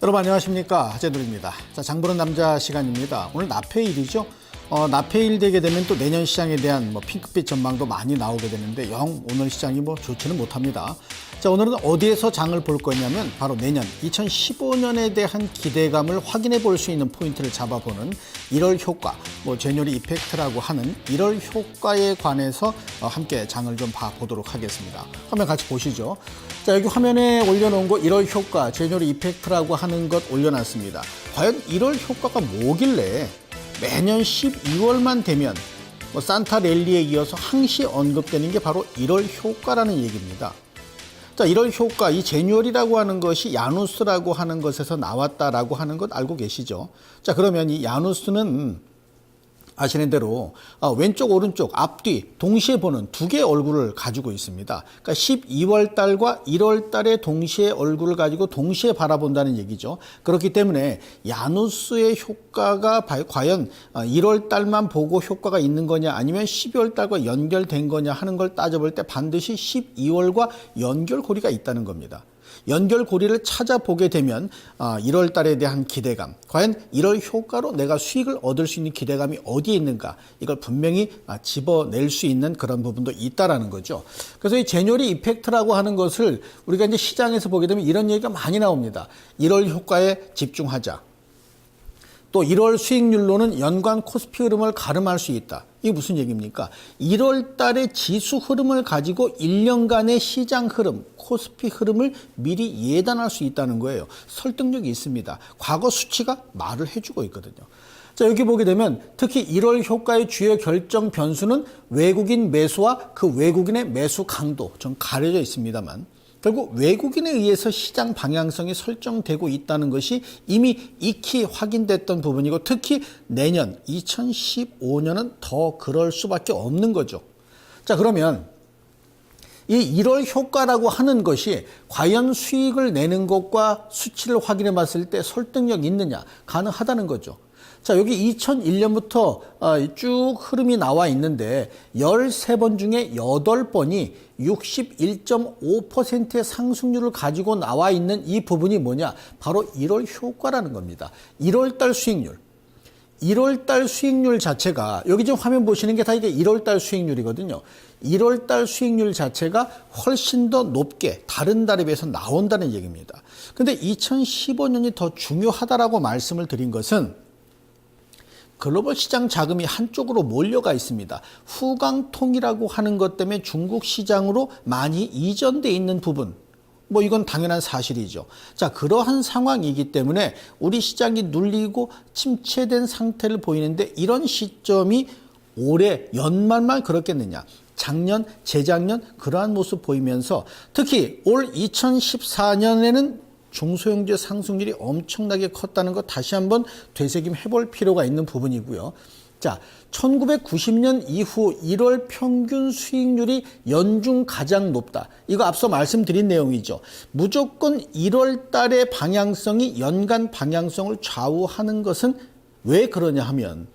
여러분 안녕하십니까, 하재돌입니다. 자, 장보는 남자 시간입니다. 오늘 납해일이죠. 납해일 되게 되면 또 내년 시장에 대한 핑크빛 전망도 많이 나오게 되는데 오늘 시장이 좋지는 못합니다. 자, 오늘은 어디에서 장을 볼 거냐면 바로 내년 2015년에 대한 기대감을 확인해 볼 수 있는 포인트를 잡아보는 1월 효과, 제뉴얼리 이펙트라고 하는 1월 효과에 관해서 함께 장을 좀 봐보도록 하겠습니다. 화면 같이 보시죠. 자, 여기 화면에 올려놓은 거 1월 효과, 제뉴얼리 이펙트라고 하는 것 올려놨습니다. 과연 1월 효과가 뭐길래 매년 12월만 되면 산타 랠리에 이어서 항시 언급되는 게 바로 1월 효과라는 얘기입니다. 자, 1월 효과, 이 제뉴얼이라고 하는 것이 야누스라고 하는 것에서 나왔다라고 하는 것 알고 계시죠? 자, 그러면 이 야누스는 아시는 대로 왼쪽 오른쪽 앞뒤 동시에 보는 두 개의 얼굴을 가지고 있습니다. 그러니까 12월 달과 1월 달에 동시에 얼굴을 가지고 동시에 바라본다는 얘기죠. 그렇기 때문에 야누스의 효과가 과연 1월 달만 보고 효과가 있는 거냐 아니면 12월 달과 연결된 거냐 하는 걸 따져볼 때 반드시 12월과 연결고리가 있다는 겁니다. 연결고리를 찾아보게 되면 1월 달에 대한 기대감, 과연 1월 효과로 내가 수익을 얻을 수 있는 기대감이 어디에 있는가, 이걸 분명히 집어낼 수 있는 그런 부분도 있다라는 거죠. 그래서 이 제뉴얼리 이펙트라고 하는 것을 우리가 이제 시장에서 보게 되면 이런 얘기가 많이 나옵니다. 1월 효과에 집중하자. 또 1월 수익률로는 연간 코스피 흐름을 가름할 수 있다. 이게 무슨 얘기입니까? 1월 달의 지수 흐름을 가지고 1년간의 시장 흐름, 코스피 흐름을 미리 예단할 수 있다는 거예요. 설득력이 있습니다. 과거 수치가 말을 해주고 있거든요. 자, 여기 보게 되면 특히 1월 효과의 주요 결정 변수는 외국인 매수와 그 외국인의 매수 강도, 좀 가려져 있습니다만 결국 외국인에 의해서 시장 방향성이 설정되고 있다는 것이 이미 익히 확인됐던 부분이고 특히 내년 2015년은 더 그럴 수밖에 없는 거죠. 자, 그러면 이 1월 효과라고 하는 것이 과연 수익을 내는 것과 수치를 확인해 봤을 때 설득력 있느냐, 가능하다는 거죠. 자, 여기 2001년부터 쭉 흐름이 나와 있는데 13번 중에 8번이 61.5%의 상승률을 가지고 나와 있는 이 부분이 뭐냐? 바로 1월 효과라는 겁니다. 1월 달 수익률. 1월 달 수익률 자체가 여기 지금 화면 보시는 게 다 이게 1월 달 수익률이거든요. 1월 달 수익률 자체가 훨씬 더 높게 다른 달에 비해서 나온다는 얘기입니다. 근데 2015년이 더 중요하다라고 말씀을 드린 것은 글로벌 시장 자금이 한쪽으로 몰려가 있습니다. 후강통이라고 하는 것 때문에 중국 시장으로 많이 이전돼 있는 부분, 이건 당연한 사실이죠. 자, 그러한 상황이기 때문에 우리 시장이 눌리고 침체된 상태를 보이는데 이런 시점이 올해 연말만 그렇겠느냐. 작년, 재작년 그러한 모습 보이면서 특히 올 2014년에는 중소형주의 상승률이 엄청나게 컸다는 것 다시 한번 되새김해 볼 필요가 있는 부분이고요. 자, 1990년 이후 1월 평균 수익률이 연중 가장 높다. 이거 앞서 말씀드린 내용이죠. 무조건 1월 달의 방향성이 연간 방향성을 좌우하는 것은 왜 그러냐 하면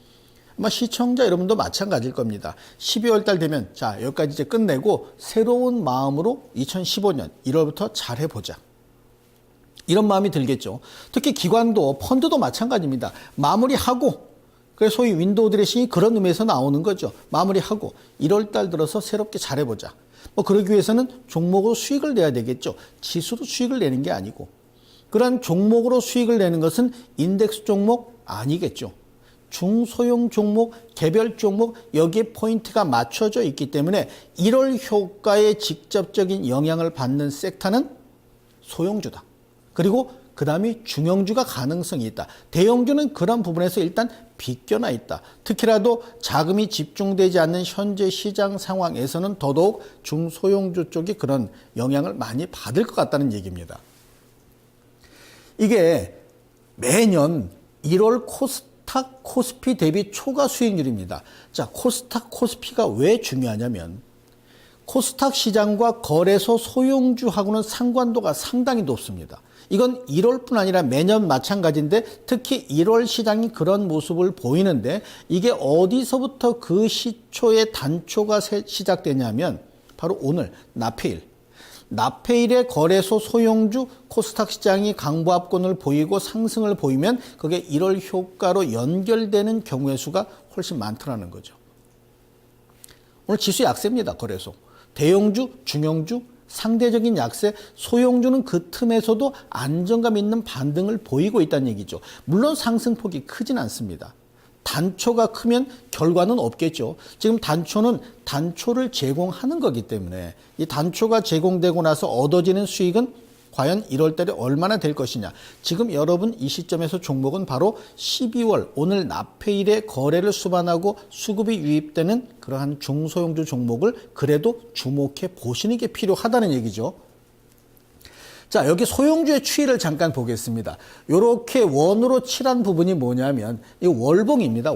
아마 시청자 여러분도 마찬가지일 겁니다. 12월 달 되면 자, 여기까지 이제 끝내고 새로운 마음으로 2015년 1월부터 잘해보자. 이런 마음이 들겠죠. 특히 기관도 펀드도 마찬가지입니다. 마무리하고, 그래서 소위 윈도우 드레싱이 그런 의미에서 나오는 거죠. 마무리하고 1월 달 들어서 새롭게 잘해보자. 그러기 위해서는 종목으로 수익을 내야 되겠죠. 지수로 수익을 내는 게 아니고. 그런 종목으로 수익을 내는 것은 인덱스 종목 아니겠죠. 중소형 종목, 개별 종목, 여기에 포인트가 맞춰져 있기 때문에 1월 효과에 직접적인 영향을 받는 섹터는 소형주다. 그리고 그 다음에 중형주가 가능성이 있다. 대형주는 그런 부분에서 일단 비껴나 있다. 특히라도 자금이 집중되지 않는 현재 시장 상황에서는 더더욱 중소형주 쪽이 그런 영향을 많이 받을 것 같다는 얘기입니다. 이게 매년 1월 코스닥 코스피 대비 초과 수익률입니다. 자, 코스닥 코스피가 왜 중요하냐면 코스닥 시장과 거래소 소형주하고는 상관도가 상당히 높습니다. 이건 1월뿐 아니라 매년 마찬가지인데 특히 1월 시장이 그런 모습을 보이는데 이게 어디서부터 그 시초의 단초가 시작되냐면 바로 오늘 납해일. 납페일의 거래소 소형주 코스닥 시장이 강보합권을 보이고 상승을 보이면 그게 1월 효과로 연결되는 경우의 수가 훨씬 많더라는 거죠. 오늘 지수 약세입니다. 거래소. 대형주, 중형주, 상대적인 약세, 소형주는 그 틈에서도 안정감 있는 반등을 보이고 있다는 얘기죠. 물론 상승폭이 크진 않습니다. 단초가 크면 결과는 없겠죠. 지금 단초는 단초를 제공하는 거기 때문에 이 단초가 제공되고 나서 얻어지는 수익은 과연 1월 달에 얼마나 될 것이냐. 지금 여러분 이 시점에서 종목은 바로 12월 오늘 납페일에 거래를 수반하고 수급이 유입되는 그러한 중소형주 종목을 그래도 주목해 보시는 게 필요하다는 얘기죠. 자, 여기 소형주의 추이를 잠깐 보겠습니다. 이렇게 원으로 칠한 부분이 뭐냐면 이 월봉입니다.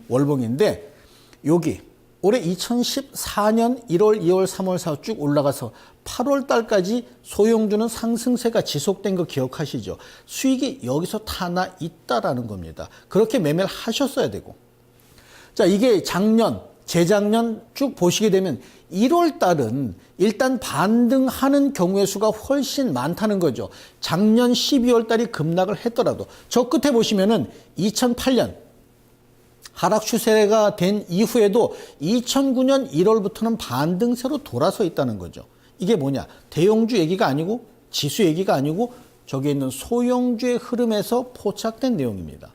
월봉인데 여기 올해 2014년 1월, 2월, 3월, 4월 쭉 올라가서 8월 달까지 소형주는 상승세가 지속된 거 기억하시죠? 수익이 여기서 타나 있다라는 겁니다. 그렇게 매매를 하셨어야 되고. 자, 이게 작년, 재작년 쭉 보시게 되면 1월 달은 일단 반등하는 경우의 수가 훨씬 많다는 거죠. 작년 12월 달이 급락을 했더라도 저 끝에 보시면은 2008년 하락 추세가 된 이후에도 2009년 1월부터는 반등세로 돌아서 있다는 거죠. 이게 뭐냐? 대형주 얘기가 아니고 지수 얘기가 아니고 저기 있는 소형주의 흐름에서 포착된 내용입니다.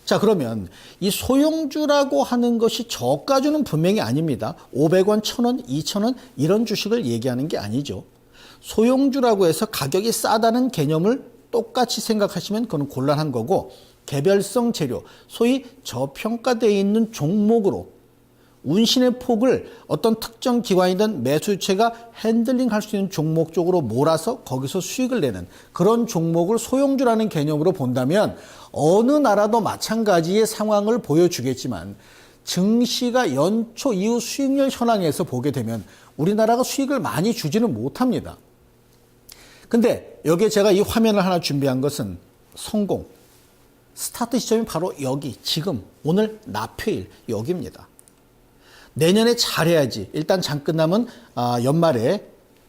자, 그러면 이 소형주라고 하는 것이 저가주는 분명히 아닙니다. 500원, 1000원, 2000원 이런 주식을 얘기하는 게 아니죠. 소형주라고 해서 가격이 싸다는 개념을 똑같이 생각하시면 그건 곤란한 거고 개별성 재료, 소위 저평가되어 있는 종목으로 운신의 폭을 어떤 특정 기관이든 매수주체가 핸들링할 수 있는 종목 쪽으로 몰아서 거기서 수익을 내는 그런 종목을 소형주라는 개념으로 본다면 어느 나라도 마찬가지의 상황을 보여주겠지만 증시가 연초 이후 수익률 현황에서 보게 되면 우리나라가 수익을 많이 주지는 못합니다. 근데 여기에 제가 이 화면을 하나 준비한 것은 성공. 스타트 시점이 바로 여기, 지금, 오늘 납페일 여기입니다. 내년에 잘해야지. 일단 장 끝나면 연말에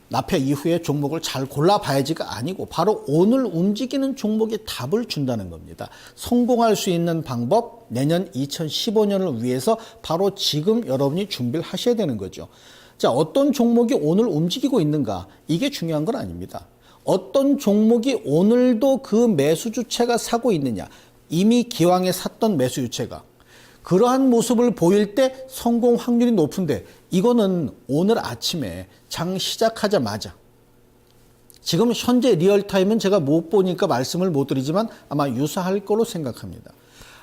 납페 이후에 종목을 잘 골라봐야지가 아니고 바로 오늘 움직이는 종목이 답을 준다는 겁니다. 성공할 수 있는 방법, 내년 2015년을 위해서 바로 지금 여러분이 준비를 하셔야 되는 거죠. 자, 어떤 종목이 오늘 움직이고 있는가? 이게 중요한 건 아닙니다. 어떤 종목이 오늘도 그 매수 주체가 사고 있느냐? 이미 기왕에 샀던 매수 주체가 그러한 모습을 보일 때 성공 확률이 높은데 이거는 오늘 아침에 장 시작하자마자 지금 현재 리얼타임은 제가 못 보니까 말씀을 못 드리지만 아마 유사할 거로 생각합니다.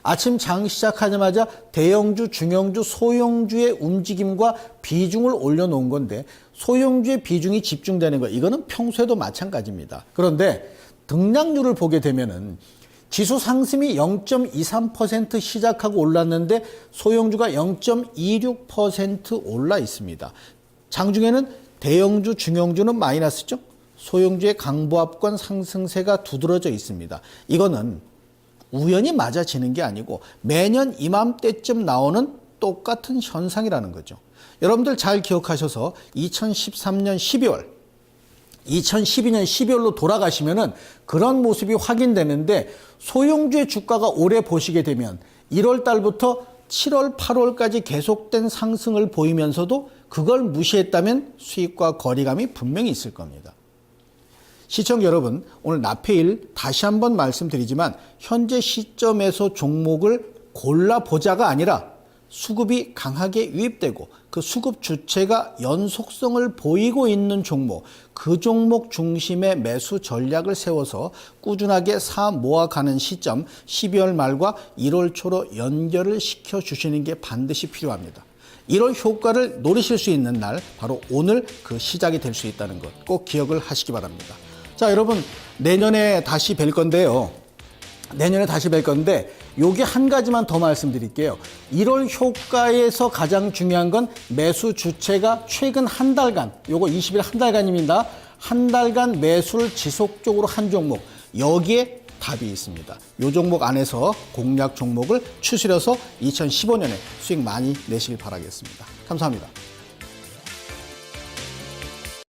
아침 장 시작하자마자 대형주, 중형주, 소형주의 움직임과 비중을 올려놓은 건데 소형주의 비중이 집중되는 거 이거는 평소에도 마찬가지입니다. 그런데 등락률을 보게 되면은 지수 상승이 0.23% 시작하고 올랐는데 소형주가 0.26% 올라 있습니다. 장중에는 대형주, 중형주는 마이너스죠. 소형주의 강보합권 상승세가 두드러져 있습니다. 이거는 우연히 맞아지는 게 아니고 매년 이맘때쯤 나오는 똑같은 현상이라는 거죠. 여러분들 잘 기억하셔서 2013년 12월, 2012년 12월로 돌아가시면은 그런 모습이 확인되는데 소형주의 주가가 올해 보시게 되면 1월 달부터 7월, 8월까지 계속된 상승을 보이면서도 그걸 무시했다면 수익과 거리감이 분명히 있을 겁니다. 시청자 여러분, 오늘 납페일 다시 한번 말씀드리지만 현재 시점에서 종목을 골라보자가 아니라 수급이 강하게 유입되고 그 수급 주체가 연속성을 보이고 있는 종목, 그 종목 중심의 매수 전략을 세워서 꾸준하게 사 모아가는 시점 12월 말과 1월 초로 연결을 시켜주시는 게 반드시 필요합니다. 1월 효과를 노리실 수 있는 날 바로 오늘 그 시작이 될 수 있다는 것 꼭 기억을 하시기 바랍니다. 자, 여러분 내년에 다시 뵐 건데요. 여기 한 가지만 더 말씀드릴게요. 1월 효과에서 가장 중요한 건 매수 주체가 최근 한 달간, 요거 20일 한 달간입니다. 한 달간 매수를 지속적으로 한 종목, 여기에 답이 있습니다. 요 종목 안에서 공략 종목을 추스려서 2015년에 수익 많이 내시길 바라겠습니다. 감사합니다.